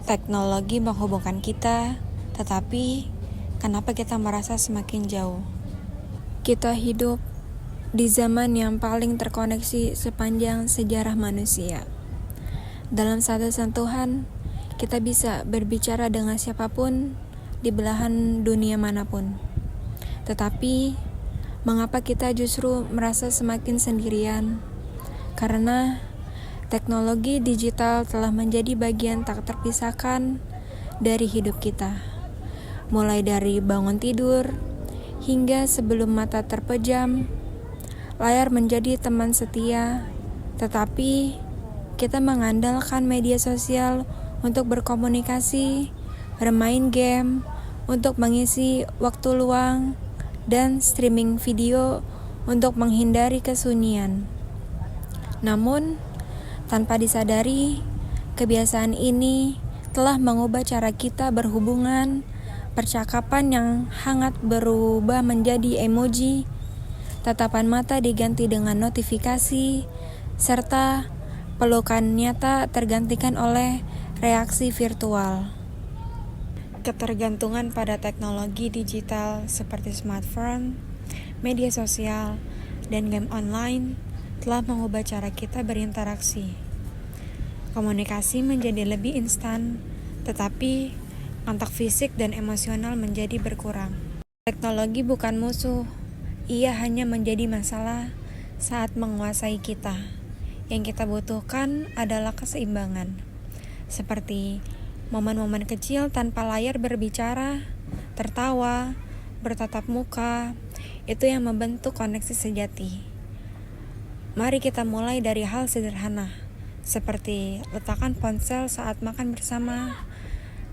Teknologi menghubungkan kita, tetapi kenapa kita merasa semakin jauh? Kita hidup di zaman yang paling terkoneksi sepanjang sejarah manusia. Dalam satu sentuhan, kita bisa berbicara dengan siapapun di belahan dunia manapun. Tetapi, mengapa kita justru merasa semakin sendirian? Karena teknologi digital telah menjadi bagian tak terpisahkan dari hidup kita. Mulai dari bangun tidur, hingga sebelum mata terpejam, layar menjadi teman setia, tetapi kita mengandalkan media sosial untuk berkomunikasi, bermain game, untuk mengisi waktu luang, dan streaming video untuk menghindari kesunyian. Namun, tanpa disadari, kebiasaan ini telah mengubah cara kita berhubungan. Percakapan yang hangat berubah menjadi emoji, tatapan mata diganti dengan notifikasi, serta pelukan nyata tergantikan oleh reaksi virtual. Ketergantungan pada teknologi digital seperti smartphone, media sosial, dan game online telah mengubah cara kita berinteraksi. Komunikasi menjadi lebih instan, tetapi kontak fisik dan emosional menjadi berkurang. Teknologi bukan musuh, ia hanya menjadi masalah saat menguasai kita. Yang kita butuhkan adalah keseimbangan, seperti momen-momen kecil tanpa layar berbicara, tertawa, bertatap muka, itu yang membentuk koneksi sejati. Mari kita mulai dari hal sederhana, seperti letakkan ponsel saat makan bersama,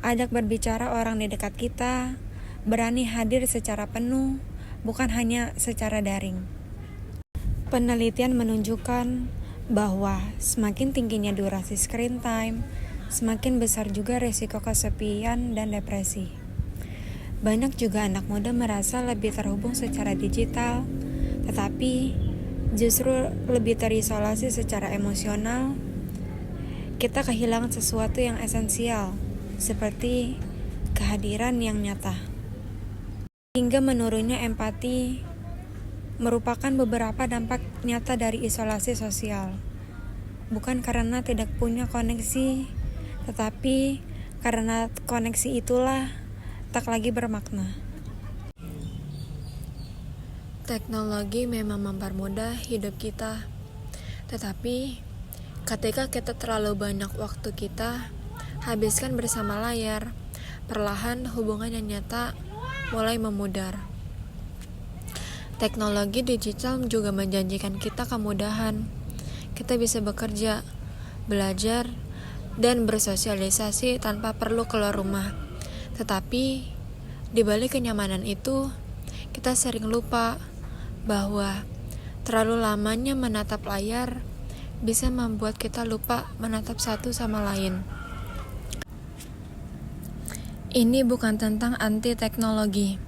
ajak berbicara orang di dekat kita, berani hadir secara penuh, bukan hanya secara daring. Penelitian menunjukkan bahwa semakin tingginya durasi screen time, semakin besar juga risiko kesepian dan depresi. Banyak juga anak muda merasa lebih terhubung secara digital, tetapi justru lebih terisolasi secara emosional. Kita kehilangan sesuatu yang esensial, seperti kehadiran yang nyata. Hingga menurunnya empati merupakan beberapa dampak nyata dari isolasi sosial. Bukan karena tidak punya koneksi, tetapi karena koneksi itulah tak lagi bermakna. Teknologi memang mempermudah hidup kita, tetapi ketika kita terlalu banyak waktu kita habiskan bersama layar, perlahan hubungan yang nyata mulai memudar. Teknologi digital juga menjanjikan kita kemudahan. Kita bisa bekerja, belajar, dan bersosialisasi tanpa perlu keluar rumah. Tetapi, di balik kenyamanan itu, kita sering lupa bahwa terlalu lamanya menatap layar bisa membuat kita lupa menatap satu sama lain. Ini bukan tentang anti teknologi,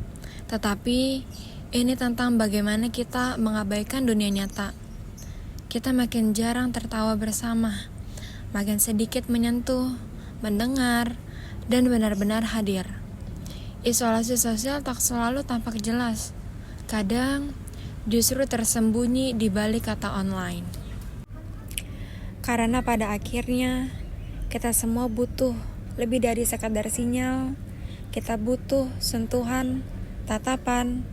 tetapi ini tentang bagaimana kita mengabaikan dunia nyata. Kita makin jarang tertawa bersama, makin sedikit menyentuh, mendengar, dan benar-benar hadir. Isolasi sosial tak selalu tampak jelas. Kadang justru tersembunyi di balik kata online. Karena pada akhirnya kita semua butuh lebih dari sekadar sinyal. Kita butuh sentuhan, tatapan,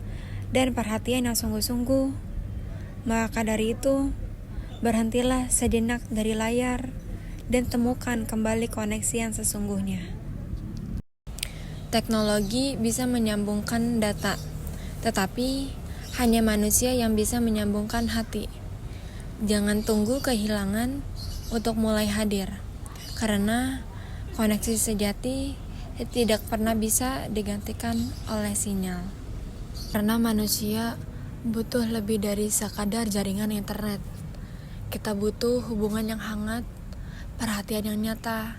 dan perhatian yang sungguh-sungguh. Maka dari itu, berhentilah sejenak dari layar dan temukan kembali koneksi yang sesungguhnya. Teknologi bisa menyambungkan data, tetapi hanya manusia yang bisa menyambungkan hati. Jangan tunggu kehilangan untuk mulai hadir, karena koneksi sejati tidak pernah bisa digantikan oleh sinyal. Karena manusia butuh lebih dari sekadar jaringan internet. Kita butuh hubungan yang hangat, perhatian yang nyata,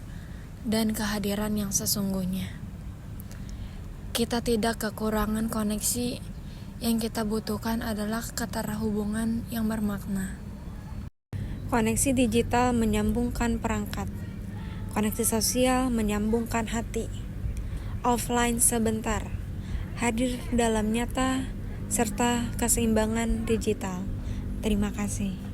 dan kehadiran yang sesungguhnya. Kita tidak kekurangan koneksi. Yang kita butuhkan adalah keterhubungan yang bermakna. Koneksi digital menyambungkan perangkat. Koneksi sosial menyambungkan hati. Offline sebentar, hadir dalam nyata serta keseimbangan digital. Terima kasih.